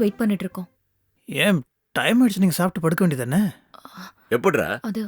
தான் வெயிட் பண்ணிட்டு இருக்கோம். ஏன் டைம் ஆயிடுச்சு, நீங்கள் சாப்பிட்டு படுக்க வேண்டியதானே? எப்படிடா அது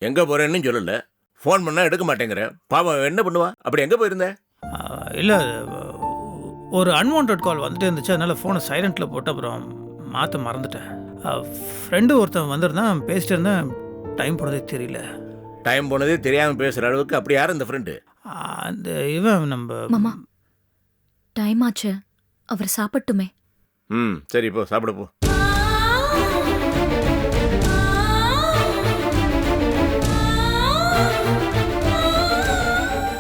எங்க போறேன்னு சொல்லல, ஃபோன் பண்ணா எடுக்க மாட்டேங்கிற. பாவம் என்ன பண்ணுவா? அப்படி எங்க போயிருந்த? இல்லை, ஒரு அன்வான்ட் கால் வந்துட்டே இருந்துச்சு, அதனால் ஃபோனை சைலண்ட்டில் போட்டு அப்புறம் மாற்ற மறந்துட்டேன். ஃப்ரெண்டு ஒருத்தன் வந்திருந்தான், பேசிட்டு இருந்தேன், டைம் போனதே தெரியல. டைம் போனதே தெரியாம பேசுற அளவுக்கு அப்படி யார் இந்த ஃப்ரெண்டு? அந்த இவன் நம்ம மாமா டைம் ஆச்சு, அவர் சாப்பிட்டுமே. சரி போ, சாப்பிட போ.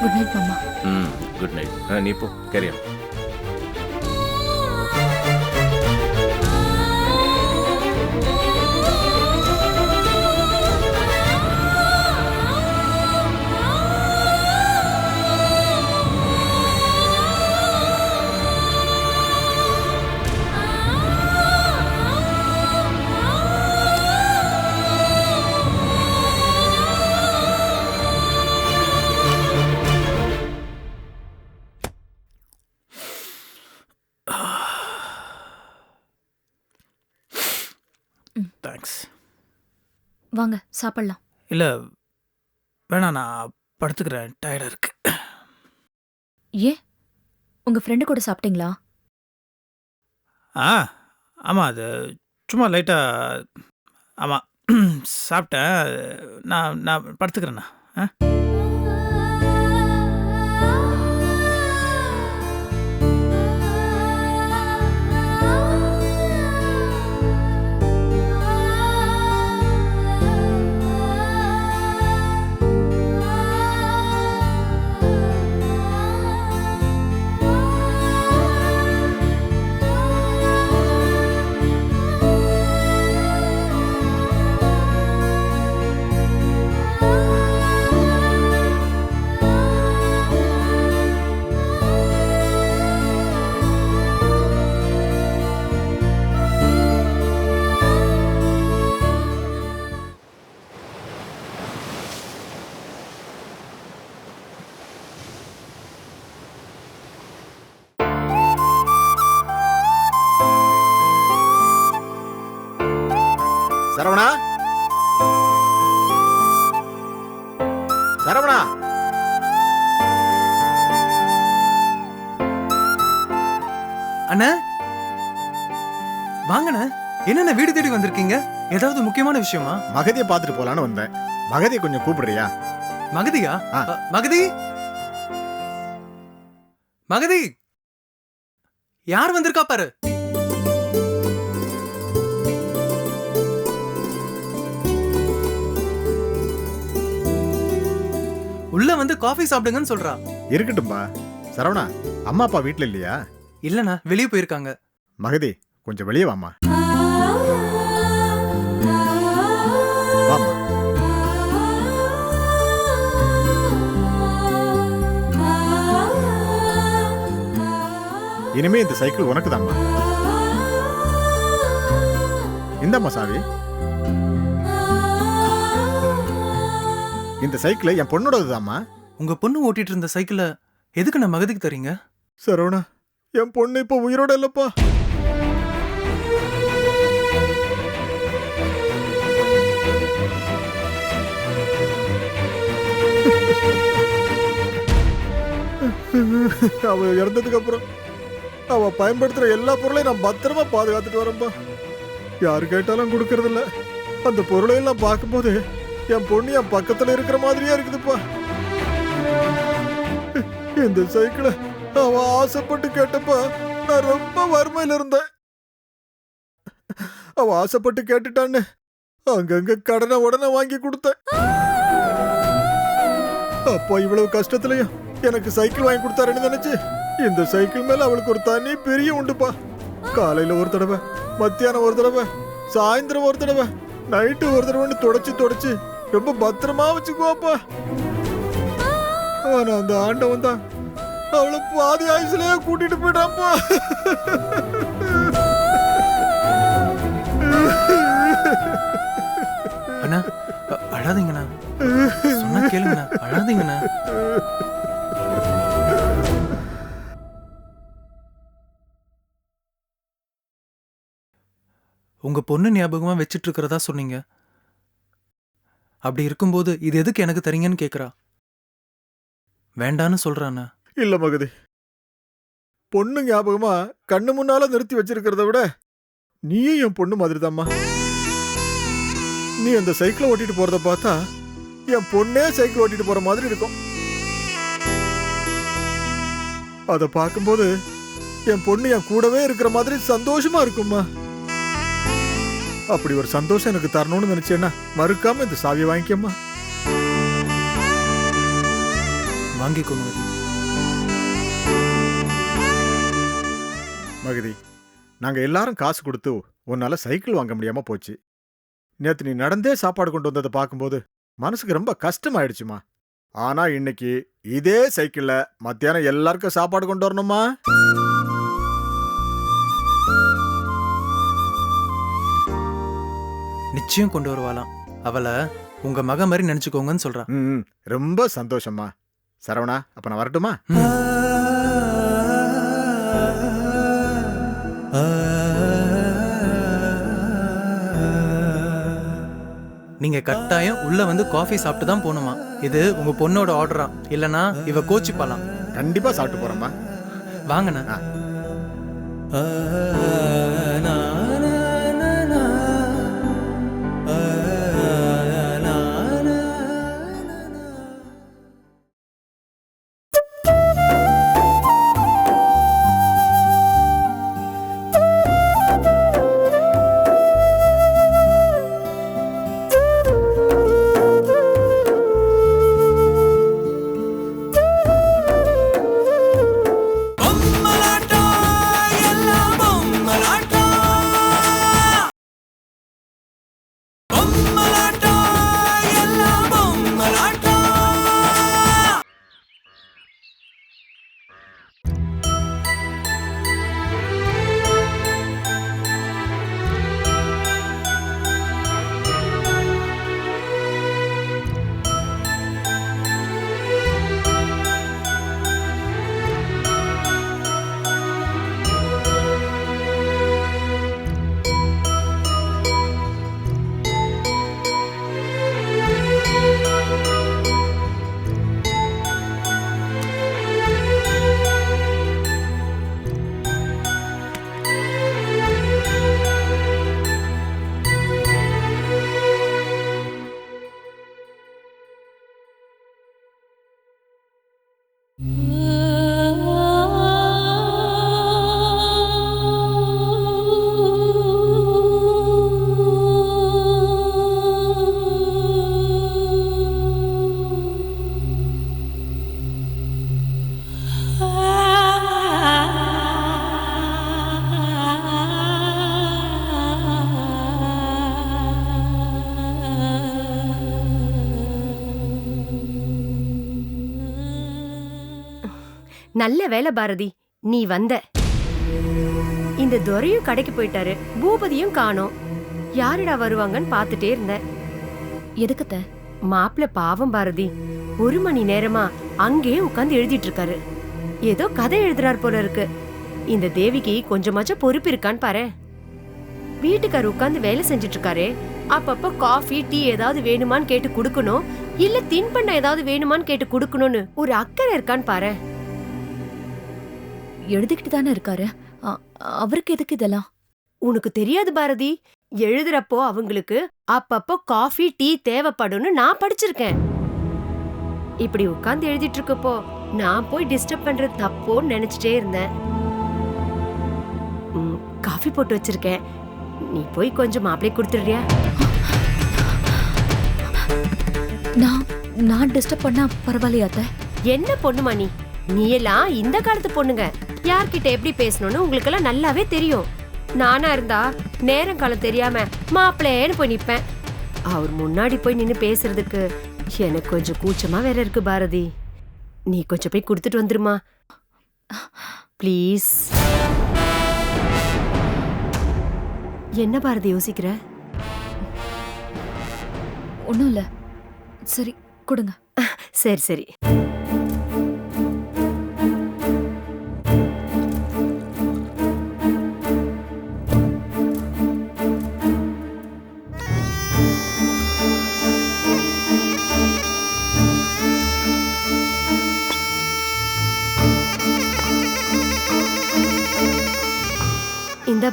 குட் நைட் மாமா. Good night. நீ போ, கேரியா. தேங்க்ஸ். வாங்க சாப்பிடலாம். இல்லை வேணாம், நான் படுத்துக்கிறேன், டயர்டாக இருக்கு. ஏன் உங்க ஃப்ரெண்டு கூட சாப்பிட்டீங்களா? ஆமாம், அது சும்மா லைட்டாக, ஆமாம் சாப்பிட்டேன். நான் படுத்துக்கிறேண்ணா. சரவணா, சரவணா, அண்ணா வாங்கண்ணா. என்னண்ணா வீடு தேடி வந்திருக்கீங்க? ஏதாவது முக்கியமான விஷயமா? மகதியை பார்த்துட்டு போலான்னு வந்தேன். மகதியை கொஞ்சம் கூப்பிடுறியா? மகதியா? ஆ. மகதி, மகதி, யார் வந்திருக்கா பாரு. உள்ள வந்து காஃபி சாப்பிடுங்கன்னு சொல்றா. இருக்கட்டும்பா. சரவணா, அம்மா அப்பா வீட்ல இல்லையா? இல்லண்ணா, வெளியே போயிருக்காங்க. மகதி, கொஞ்சம் வெளியே வாமா. வாமா. இனிமே இந்த சைக்கிள் உனக்கு தான்மா. இந்தம்மா சாவி. இந்த சைக்கிள் என் பொண்ணோடதுதாம்மா. உங்க பொண்ணு ஓட்டிட்டு இருந்த சைக்கிளை எதுக்கு நான் மகதிக்கு தரீங்க? சரவணா, என் பொண்ணு இப்ப உயிரோட இல்லப்பா. அவ இறந்ததுக்கு அப்புறம் அவ பயன்படுத்துற எல்லா பொருளையும் நான் பத்திரமா பாதுகாத்துட்டு வரேன்பா. யாரு கேட்டாலும் கொடுக்கறது இல்ல. அந்த பொருளை எல்லாம் பார்க்கும்போது என் பொண்ணு என் பக்கத்துல இருக்கிற மாதிரியே இருக்குதுப்பா. இந்த சைக்கிளை அவ ஆசைப்பட்டு கேட்டப்ப நான் ரொம்ப வறுமையில இருந்தேன். அவ ஆசைப்பட்டு கேட்டுட்டான்னு அங்கங்க கடனை உடனே வாங்கி கொடுத்தேன். அப்பா இவ்வளவு கஷ்டத்துலயும் எனக்கு சைக்கிள் வாங்கி கொடுத்தாருன்னு நினைச்சு இந்த சைக்கிள் மேல அவளுக்கு ஒரு தனி பெரிய உண்டுப்பா. காலையில ஒரு தடவை, மத்தியானம் ஒரு தடவை, சாயந்தரம் ஒரு தடவை, நைட்டு ஒரு தடவைன்னு தொடச்சு ரொம்ப பத்திரமா வச்சுக்குவாப்பா. ஆனா அந்த ஆண்டவன் தான் அவளை பாதி ஆயுசுலயே கூட்டிட்டு போயிட்டான்ப்பா. அண்ணா அழாதீங்கண்ணா, சொன்னா கேளுங்கண்ணா, அழாதீங்கண்ணா. உங்க பொண்ணு ஞாபகமா வச்சிட்டு இருக்கிறதா சொன்னீங்க. அப்படி இருக்கும்போது இது எதுக்கு எனக்கு தரீங்கன்னு கேக்குறா. வேண்டான்னு சொல்றானே. இல்ல மகதி, பொண்ணு ஞாபகமா கண்ணு முன்னால நிறுத்தி வச்சிருக்கிறத விட நீயும் என் பொண்ணு மாதிரிதாம்மா. நீ அந்த சைக்கிளை ஓட்டிட்டு போறத பார்த்தா என் பொண்ணே சைக்கிள் ஓட்டிட்டு போற மாதிரி இருக்கும். அத பார்க்கும்போது என் பொண்ணு என் கூடவே இருக்கிற மாதிரி சந்தோஷமா இருக்கும்மா. அப்படி ஒரு சந்தோஷம் எனக்கு தரணும்னு நினைச்சேன்னா மறுக்காம இந்த சாவியை வாங்கிக்கம்மா. வாங்கிக்கோ மகதி. மகதி, நாங்க எல்லாரும் காசு கொடுத்து உன்னால சைக்கிள் வாங்க முடியாம போச்சு. நேத்து நீ நடந்தே சாப்பாடு கொண்டு வந்ததை பார்க்கும்போது மனசுக்கு ரொம்ப கஷ்டமாயிடுச்சுமா. ஆனா இன்னைக்கு இதே சைக்கிள்ல மத்தியானம் எல்லாருக்கும் சாப்பாடு கொண்டு வரணுமா? நிச்சயம் கொண்டு வருவாளாம். அவளை உங்க மக மாதிரி நினைச்சுக்கோங்கன்னு சொல்றான். ரொம்ப சந்தோஷம்மா. சரவணா, அப்ப நான் வரட்டுமா? நீங்க கட்டாயம் உள்ள வந்து காஃபி சாப்பிட்டு தான் போகணுமா. இது உங்க பொண்ணோட ஆர்டரா, இல்லனா இவ கோச்சிப்பாலாம். கண்டிப்பா சாப்பிட்டு போறேம்மா. வாங்கண்ணா. நல்ல வேலை பாரதி, நீ வந்த. இந்த துரையும் கடைக்கு போயிட்டாரு, பூபதியும் காணோம். யாருடா வருவாங்கன்னு பாத்துட்டே இருந்தேன். எதுக்குத்த? மாப்பிள்ள பாவம் பாரதி, 1 மணி நேரமா அங்கேயே உட்கார்ந்து எழுதிட்டு இருக்காரு. ஏதோ கதை எழுதுறார் போல இருக்கு. இந்த தேவிக்கு கொஞ்சமாச்சும் பொறுப்பு இருக்கான்னு பாரு. வீட்டுக்காரர் உட்கார்ந்து வேலை செஞ்சிட்டு இருக்காரு. அப்பப்ப காஃபி டீ ஏதாவது வேணுமான்னு கேட்டு குடுக்கணும், இல்ல தின்பண்டம் ஏதாவது வேணுமான்னு கேட்டு குடுக்கணும்னு ஒரு அக்கறை இருக்கான்னு பாரு. எழுதிக்கிட்டு தானே இருக்காரு. அவருக்கு எதுக்கு இதெல்லாம்? உனக்கு தெரியாது பாரதி, எழுதுறப்போ அவங்களுக்கு அப்பப்போ காஃபி டீ தேவைப்படும்னு நான் படிச்சிருக்கேன். இப்படி உட்கார்ந்து எழுதிட்டு இருக்கப்போ நான் போய் டிஸ்டர்ப் பண்றது தப்போன்னு நினைச்சிட்டே இருந்தேன். காஃபி போட்டு வச்சிருக்கேன், நீ போய் கொஞ்சம் மாப்பிளை கொடுத்துடுறியா? நான் டிஸ்டர்ப் பண்ணா பரவாயில்லையாத்த? என்ன பொண்ணுமா நீ எல்லாம் இந்த காலத்து பொண்ணுங்க. யார்கிட்ட எப்படி பேசணும்னு உங்களுக்கு எல்லாம் நல்லாவே தெரியும். நானா இருந்தா நேரம் காலம் தெரியாம மாப்பிள்ளைன்னு போய் நிப்பேன். அவர் முன்னாடி போய் நின்னு பேசுறதுக்கு எனக்கு கொஞ்சம் கூச்சமா வேற இருக்கு பாரதி. நீ கொஞ்சம் போய் கொடுத்துட்டு வந்துருமா ப்ளீஸ். என்ன பாரதி யோசிக்கிற? ஒண்ணும் இல்ல. சரி கொடுங்க. சரி சரி.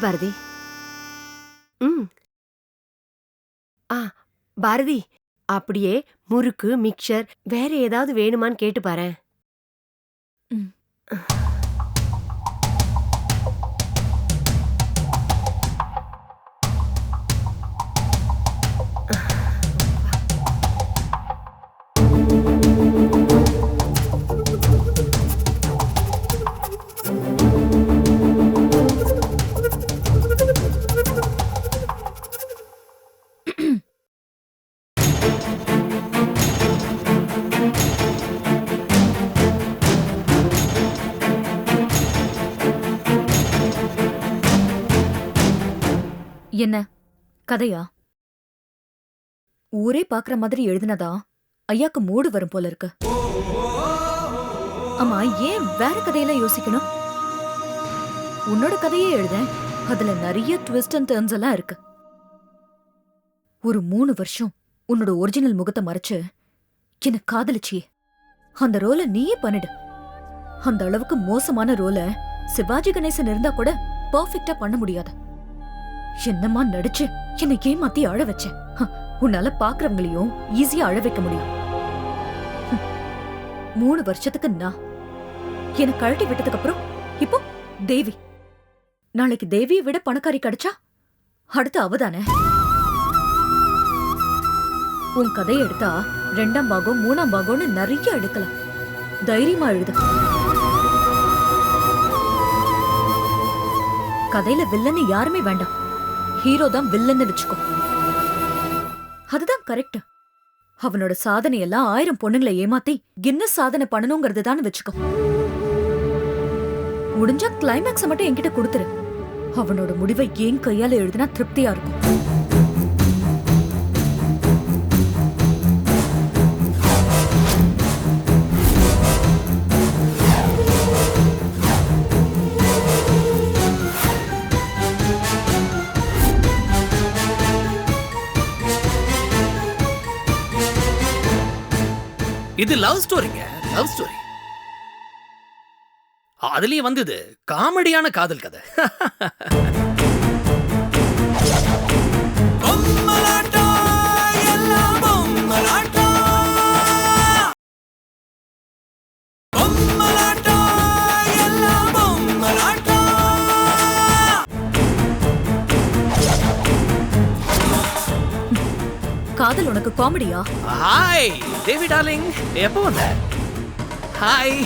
பாரதி. ம். பாரதி, அப்படியே முறுக்கு, மிக்சர் வேற ஏதாவது வேணுமான்னு கேட்டு பாரேன். ம். என்ன கதையா? ஊரே பாக்குற மாதிரி எழுதுனதா ஐயாக்கு மூடு வரும் போல இருக்கு. ஆமா, ஏன் வேற கதையெல்லாம் யோசிக்கணும்? உன்னோட கதையே எழுத, அதுல நிறைய ட்விஸ்ட் அண்ட் டர்ன்ஸ் எல்லாம் இருக்கு. ஒரு 3 வருஷம் உன்னோட ஒரிஜினல் முகத்தை மறைச்சு என்ன காதலிச்சியே, அந்த ரோலை நீயே பண்ணிடு. அந்த அளவுக்கு மோசமான ரோலை சிவாஜி கணேசன் இருந்தா கூட பர்ஃபெக்டா பண்ண முடியாது. என்னமா நடிச்சு என்னை ஏமாத்தி அழ வச்ச. உன்னால பாக்குறவங்களையும் ஈஸியா அழ வைக்க முடியும். 3 வருஷத்துக்கு நான் என்னை கழட்டி விட்டதுக்கு அப்புறம் இப்போ தேவி. நாளைக்கு தேவியை விட பணக்காரி கிடைச்சா அடுத்து அவதானே. உன் கதையை எடுத்தா 2ஆம் பாகம் 3ஆம் பாகம்னு நிறைய எடுக்கலாம். தைரியமா எழுது. கதையில வில்லன்னு யாருமே வேண்டாம், ஹீரோ தான் வில்லன்னு வச்சுக்கோ. அதுதான் கரெக்ட். அவனோட சாதனையெல்லாம் 1000 பொண்ணுங்களை ஏமாத்தி கின்னஸ் சாதனை பண்ணணுங்கிறது தான் வச்சுக்கோ. முடிஞ்சா கிளைமேக்ஸ் மட்டும் என்கிட்ட கொடுத்துரு. அவனோட முடிவை ஏன் கையால எழுதினா திருப்தியா இருக்கும். இது லவ் ஸ்டோரிங்க, லவ் ஸ்டோரி. அதுலயே வந்தது காமெடியான காதல் கதை. காதல் உனக்கு காமெடியா? ஹாய் தேவி டார்லிங், எப்போ வந்த? ஹாய்.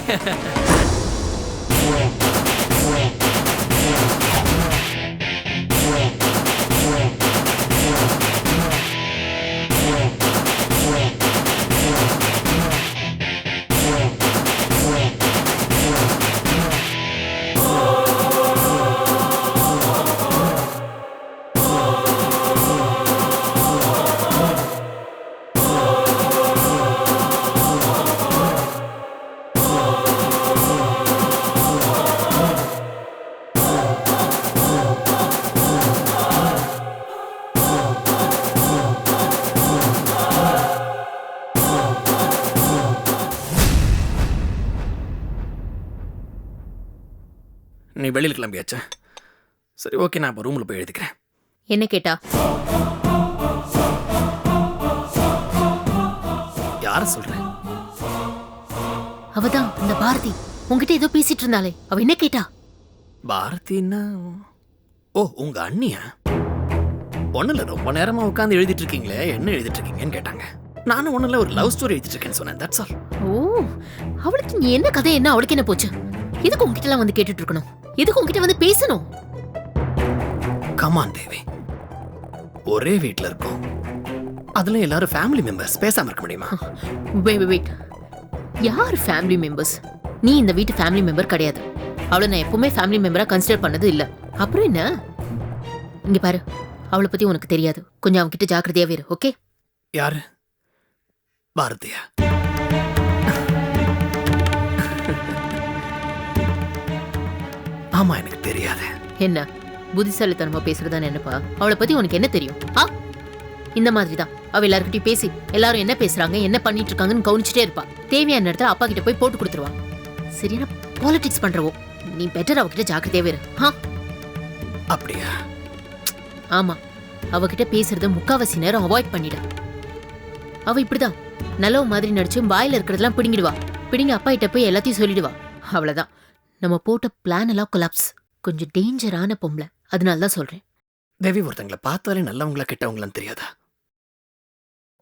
நீ வெளியில் கிளம்பியாச்சா? சரி ஓகே, நான் இப்போ ரூமில் போய் எழுதிக்கிறேன். என்ன கேட்டா? யார சொல்றேன்? அவதான் அந்த பாரதி உங்ககிட்ட ஏதோ பேசிட்டு இருந்தாளே, அவ என்ன கேட்டா? பாரதினா ஓ உங்க அண்ணியா? ஒன்னும் ரொம்ப நேரமா உட்காந்து எழுதிட்டு இருக்கீங்களே, என்ன எழுதிட்டு இருக்கீங்கன்னு கேட்டாங்க. நானும் ஒன்னும் ஒரு லவ் ஸ்டோரி எழுதிட்டு இருக்கேன்னு சொன்னேன். That's all. ஓ, அவளுக்கு நீ என்ன கதை, என்ன அவளுக்கு என்ன போச்சு? எதுக்கு உங்ககிட்ட எல்லாம் வந்து கேட்டுட்டு இருக்கணும்? எதுக்கு உங்ககிட்ட வந்து பேசணும்? கமான் தேவி, ஒரே வீட்ல இருக்கோம், அதுல எல்லாரும் ஃபேமிலி மெம்பர்ஸ், பேசாம இருக்க முடியுமா? வெயிட், யார் ஃபேமிலி மெம்பர்ஸ்? நீ இந்த வீட்டு ஃபேமிலி மெம்பர் கிடையாது. அவளை நான் எப்பவுமே ஃபேமிலி மெம்பரா கன்சிடர் பண்ணது இல்ல. அப்புறம் என்ன? இங்க பாரு, அவளை பத்தி உனக்கு தெரியாது. கொஞ்சம் அவகிட்ட ஜாக்கிரதையாவே இரு, ஓகே? யாரு? பாரதியா? ஆமா, எனக்கு தெரியாது. என்ன புத்திசாலித்தனமா பேசுறதா நினைப்பா? அவளை பத்தி உனக்கு என்ன தெரியும்? இந்த மாதிரி தான் அவ எல்லார்கிட்டயும் பேசி எல்லாரும் என்ன பேசுறாங்க, என்ன பண்ணிட்டு இருக்காங்கன்னு கவனிச்சுட்டே இருப்பா. தேவையான இடத்துல அப்பா கிட்ட போய் போட்டு கொடுத்துருவா. சரியான பாலிடிக்ஸ் பண்றவோ. நீ பெட்டர் அவகிட்ட ஜாக்கிரதையாவே இரு. அப்படியா? ஆமா, அவகிட்ட பேசுறத முக்காவாசி நேரம் அவாய்ட் பண்ணிடு. அவ இப்படிதான் நல்லவ மாதிரி நடிச்சு வாயில இருக்கிறதெல்லாம் பிடுங்கிடுவா. பிடிங்க அப்பா கிட்ட போய் எல்லாத்தையும் சொல்லிடுவா. அவ்வளவுதான், நம்ம போட்ட பிளான் எல்லாம் கொலாப்ஸ். கொஞ்சம் டேஞ்சரான பொம்பளை, அதனால தான் சொல்றேன். தேவி, ஒருத்தங்களை பார்த்தாலே நல்லவங்களா கெட்டவங்களான்னு தெரியாதா?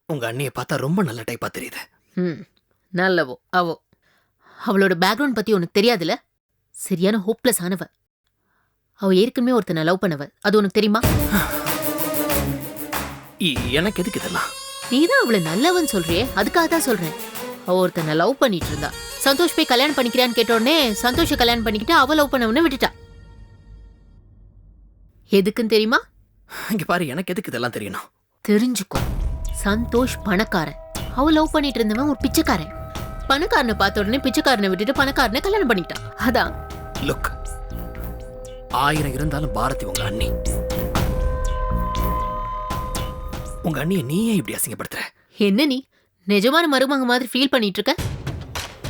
உங்க அண்ணியை பார்த்தா ரொம்ப நல்ல டைப்பா தெரியுது. நல்லவோ அவோ. அவளோட பேக்ரவுண்ட் பத்தி உனக்கு தெரியாதுல? சரியான ஹோப்லெஸ் ஆனவ. அவ ஏற்கனவே ஒருத்தனை லவ் பண்ணவ, அது உனக்கு தெரியுமா? எனக்கு எதுக்கு இதெல்லாம்? நீதான் அவளை நல்லவன் சொல்றியே, அதுக்காக தான் சொல்றேன். அவ ஒருத்தனை லவ் பண்ணிட்டு இருந்தா. சந்தோஷ் போய் கல்யாணம் பண்ணிக்கிறான்னு கேட்ட உடனே சந்தோஷ கல்யாணம் பண்ணிக்கிட்டு அவ லவ் பண்ணவன விட்டுட்டா. எதுக்குன்னு தெரியுமா? இங்க பாரு, எனக்கு எதுக்கு இதெல்லாம் தெரியணும்? தெரிஞ்சுக்கோ. சந்தோஷ் பணக்காரன், அவ லவ் பண்ணிட்டு இருந்தவன் ஒரு பிச்சைக்காரன். பணக்காரனை பார்த்த உடனே பிச்சைக்காரனை விட்டுட்டு பணக்காரனை கல்யாணம் பண்ணிட்டான். அதான். லுக், 1000 இருந்தாலும் பாரதி உங்க அண்ணி. உங்க அண்ணியை நீயே இப்படி அசிங்கப்படுத்துற? என்ன நீ நிஜமான மருமக மாதிரி ஃபீல் பண்ணிட்டு இருக்க?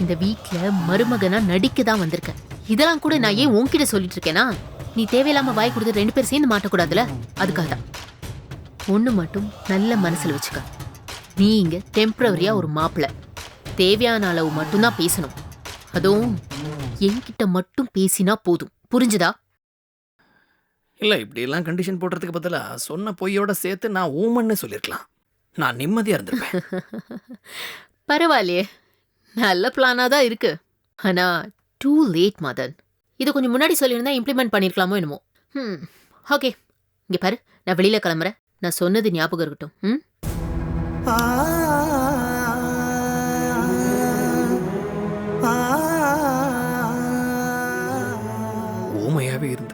இந்த வீட்ல மருமகனா நடிக்க தான் வந்திருக்க. இதெல்லாம் கூட நான் ஏன் உன்கிட்ட சொல்லிட்டு இருக்கேனா, நீ தேவையில்லாம வாய் கொடுத்து 2 பேர் சேர்ந்து மாட்டக்கூடாதுல, அதுக்காக தான். ஒண்ணு மட்டும் நல்ல மனசுல வச்சுக்க. நீ இங்க டெம்பரரியா ஒரு மாப்பிள்ள. தேவையான அளவு மட்டும்தான் பேசணும். அதுவும் என்கிட்ட மட்டும் பேசினா போதும். புரிஞ்சுதா? இல்ல, இப்படி எல்லாம் கண்டிஷன் போடுறதுக்கு பதிலா சொன்ன பொய்யோட சேர்த்து நான் ஊமன்னு சொல்லிருக்கலாம். நான் நிம்மதியா இருந்திருப்பேன். பரவாயில்லையே, நல்ல பிளானா தான் இருக்கு. ஆனா டூ லேட் மதன். இதை கொஞ்சம் முன்னாடி சொல்லியிருந்தா இம்ப்ளிமெண்ட் பண்ணிருக்கலாமோ என்னமோ. ஓகே, இங்க பாரு, நான் வெளியில கிளம்புறேன். நான் சொன்னது ஞாபகம் இருக்கட்டும். ஊமையாவே இருந்து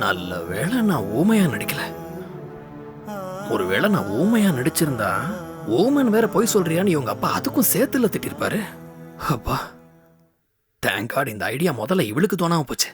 நல்ல வேளை நான் ஊமையா நடிக்கல. ஒருவேளை நான் ஊமையா நடிச்சிருந்தா ஊமன் வேற போய் சொல்றியான்னு இவங்க அப்பா அதுக்கும் சேர்த்துல திட்டிருப்பாரு. அப்பா, தேங்க் காட் இந்த ஐடியா முதல்ல இவளுக்கு தோணாம போச்சு.